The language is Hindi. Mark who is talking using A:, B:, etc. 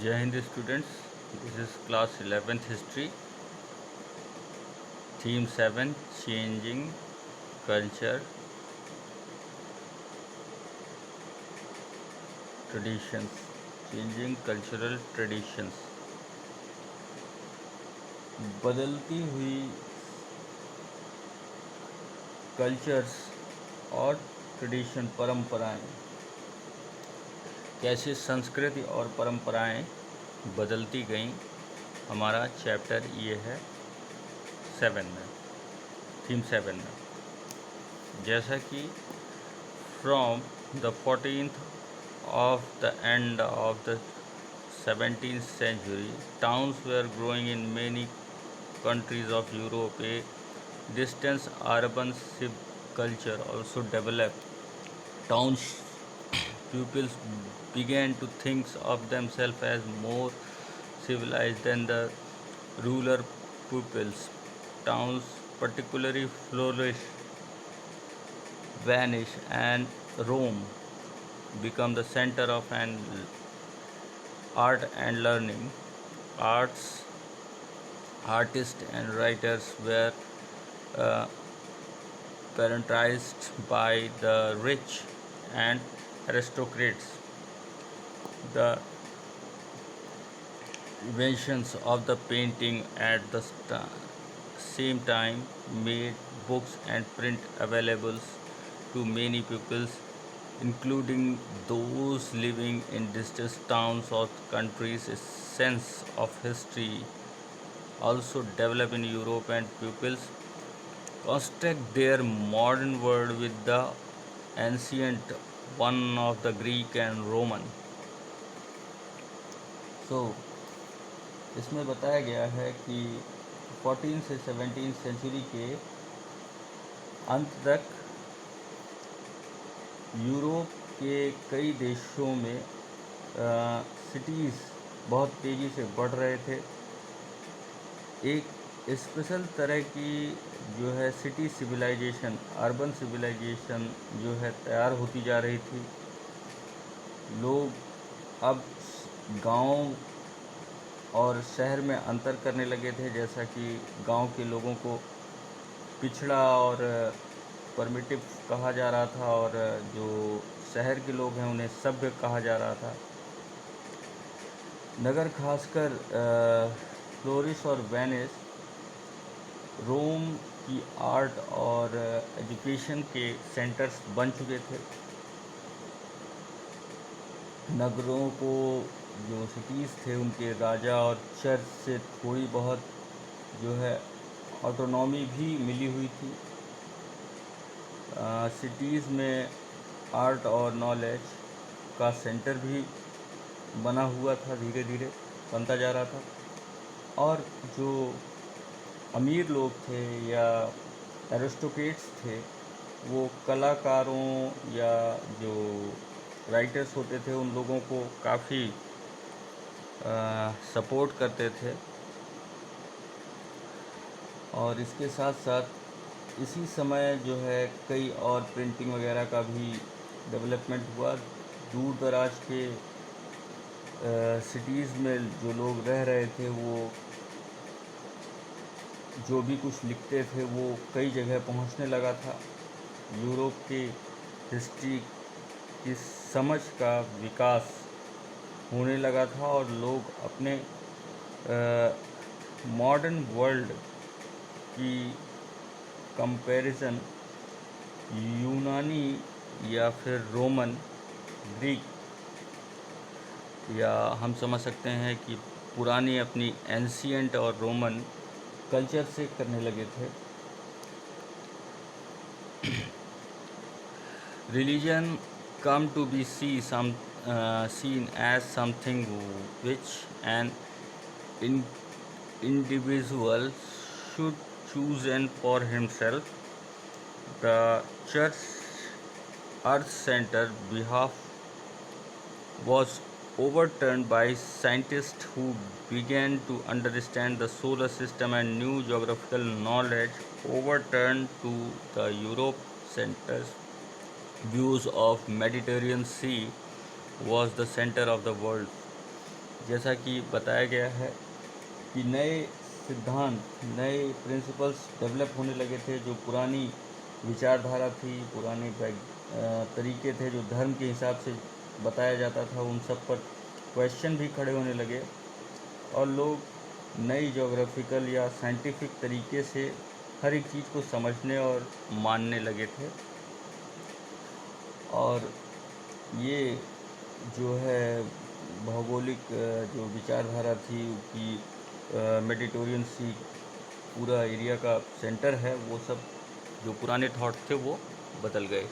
A: Jai Hind students, this is class 11th history, theme 7 changing culture traditions, changing cultural traditions. बदलती हुई कल्चर्स और ट्रेडिशन परंपराएं, कैसे संस्कृति और परंपराएं बदलती गईं, हमारा चैप्टर ये है 7 में, थीम 7 में। जैसा कि from the 14th of the end of the 17th century, towns were growing in many countries of Europe. A distant urban culture also developed. Towns pupils began to think of themselves as more civilized than the rural pupils. Towns particularly flourished, vanished, and Rome become the center of an art and learning. Artists and writers were uh, patronized by the rich and aristocrats. The inventions of the painting at the same time made books and print available to many peoples, including those living in distant towns or countries. A sense of history also developed in Europe, and pupils construct their modern world with the ancient one of the Greek and Roman. इसमें बताया गया है कि 14 से 17 सेंचुरी के अंत तक यूरोप के कई देशों में सिटीज़ बहुत तेज़ी से बढ़ रहे थे। एक स्पेशल तरह की जो है सिटी सिविलाइजेशन, अर्बन सिविलाइजेशन जो है तैयार होती जा रही थी। लोग अब गांव और शहर में अंतर करने लगे थे, जैसा कि गांव के लोगों को पिछड़ा और परमिटिव कहा जा रहा था और जो शहर के लोग हैं उन्हें सभ्य कहा जा रहा था। नगर खासकर फ्लोरिस और वेनिस रोम की आर्ट और एजुकेशन के सेंटर्स बन चुके थे। नगरों को जो सिटीज़ थे उनके राजा और चर्च से थोड़ी बहुत जो है ऑटोनॉमी भी मिली हुई थी। सिटीज़ में आर्ट और नॉलेज का सेंटर भी बना हुआ था, धीरे धीरे बनता जा रहा था। और जो अमीर लोग थे या एरिस्टोक्रेट्स थे, वो कलाकारों या जो राइटर्स होते थे उन लोगों को काफ़ी सपोर्ट करते थे। और इसके साथ साथ इसी समय जो है कई और प्रिंटिंग वगैरह का भी डेवलपमेंट हुआ। दूर दराज के सिटीज़ में जो लोग रह रहे थे वो जो भी कुछ लिखते थे वो कई जगह पहुंचने लगा था। यूरोप के हिस्ट्री की समझ का विकास होने लगा था और लोग अपने मॉडर्न वर्ल्ड की कंपैरिजन यूनानी या फिर रोमन, ग्रीक, या हम समझ सकते हैं कि पुरानी अपनी एंशियंट और रोमन कल्चर से करने लगे थे। Religion come to be seen as something which an individual should choose and for himself. The church earth center behalf was overturned by scientists who began to understand the solar system, and new geographical knowledge overturned to the Europe center's views of Mediterranean Sea was the center of the world. जैसा कि बताया गया है कि नए सिद्धांत, नए प्रिंसिपल्स डेवलप होने लगे थे। जो पुरानी विचारधारा थी, पुराने तरीके थे जो धर्म के हिसाब से बताया जाता था, उन सब पर क्वेश्चन भी खड़े होने लगे और लोग नई जोग्राफिकल या साइंटिफिक तरीके से हर एक चीज़ को समझने और मानने लगे थे। और ये जो है भौगोलिक जो विचारधारा थी कि मेडिटेरियन सी पूरा एरिया का सेंटर है, वो सब जो पुराने थॉट थे वो बदल गए।